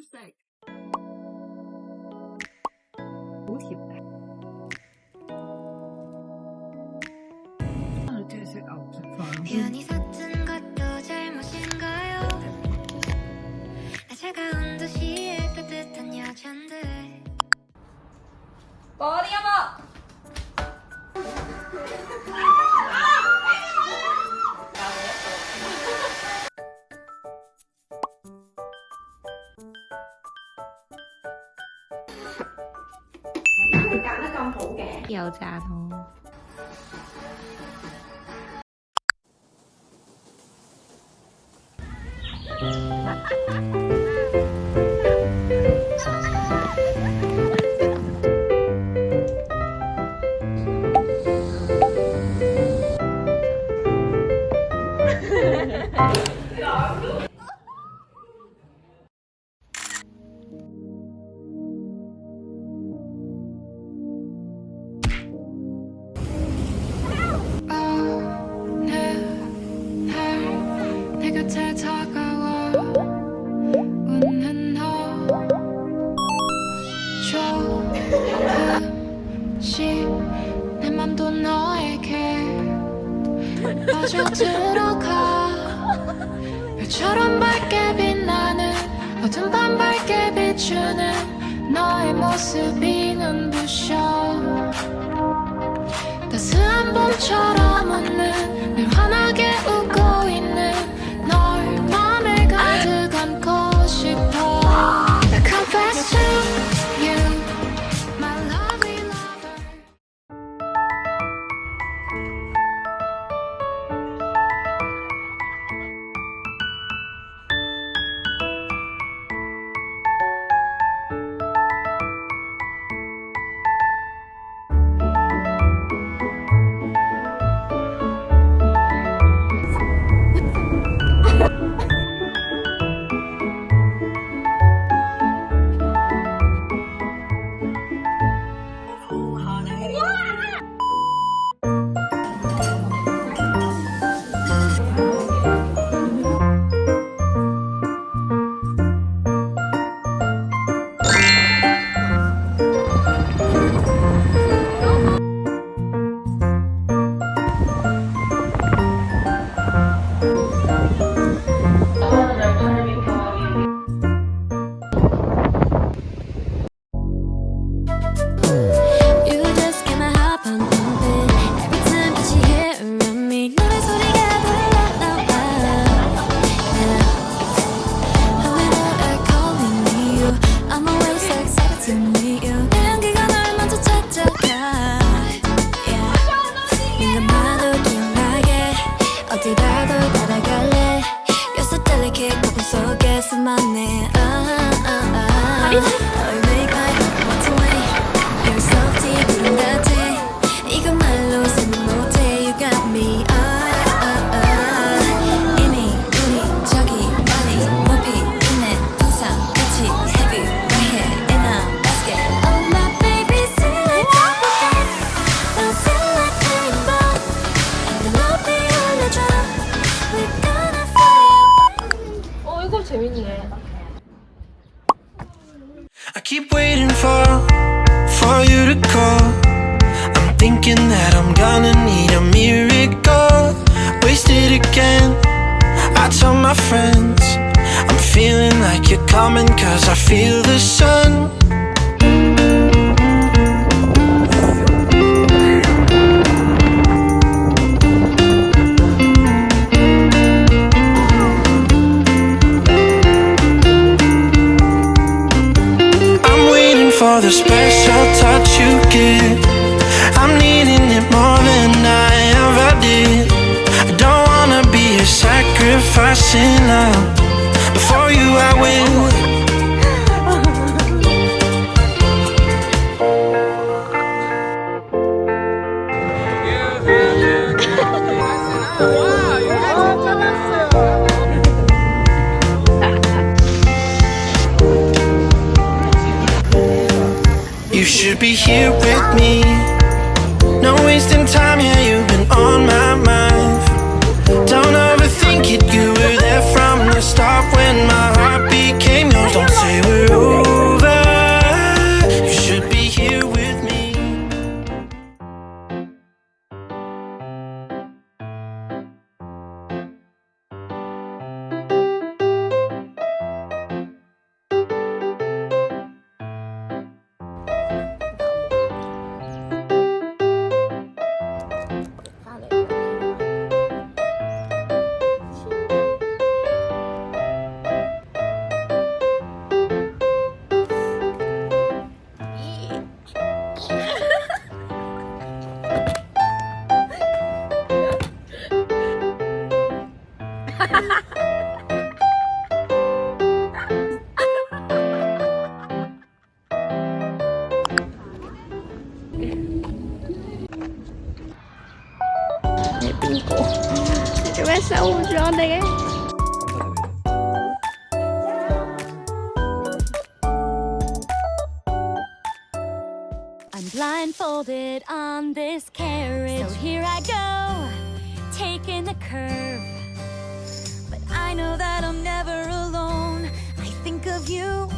色，好甜嘅。即係食牛食飯。 편히 섰던 것도 잘못인가요? 나 차가운 도시의 따뜻한 여잔데 머리 어머! Dầu trà thôi. 내 곁에 다가와 웃는 너 조금씩 내 맘도 너에게 빠져들어가 별처럼 밝게 빛나는 어둠 밤 밝게 비추는 너의 모습이 눈부셔 따스한 봄처럼 웃는 늘 환하게 웃고 있는 널 맘에 가득 안고 싶어 I confess to you my lovely lover You just get my heart pumping every time that you hear around me. 노래 소리가 들려나와. Whenever I call you, I'm always so excited to meet you. 내 향기가 널 먼저 찾아가. 민감하도 기억나게 어디 봐도 따라갈래. You're so delicate, 거품 속에 숨었네. 너를 make my heart away. You're so deep in the day. 이건 말로 설명 못해. You got me. 이미 우리 저기 빨리 높이 있네. 항상 같이 heavy right here and now. Let's get it. Oh my baby, sing like that. Now sing like rainbow. 내 높이 올려줘. We're gonna fly. 이거 재밌네. I keep waiting for you to call. I'm thinking that I'm gonna need a miracle. Wasted again. I tell my friends I'm feeling like you're coming 'cause I feel the sun. For the special touch you give, I'm needing it more than I ever did. I don't wanna be a sacrifice in love. Before you I will. You should be here with me. No wasting time, yeah, you've been on my mind. Don't overthink it, you were there from the start when my heart became yours. Don't say we're 守住我哋嘅。 I'm blindfolded on this carriage, so here I go, taking the curve. But I know that I'm never alone. I think of you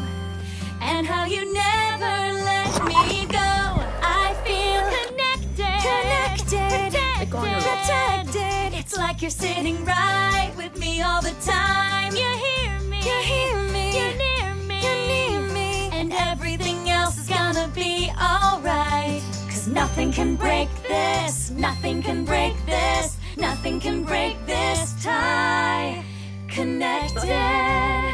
and how you never let me go. I feel connected, protected. It's like you're sitting right with me all the time. You hear me, you're near me, and everything else is gonna be alright. 'Cause nothing can break this, nothing can break this, nothing can break this tie. Connected.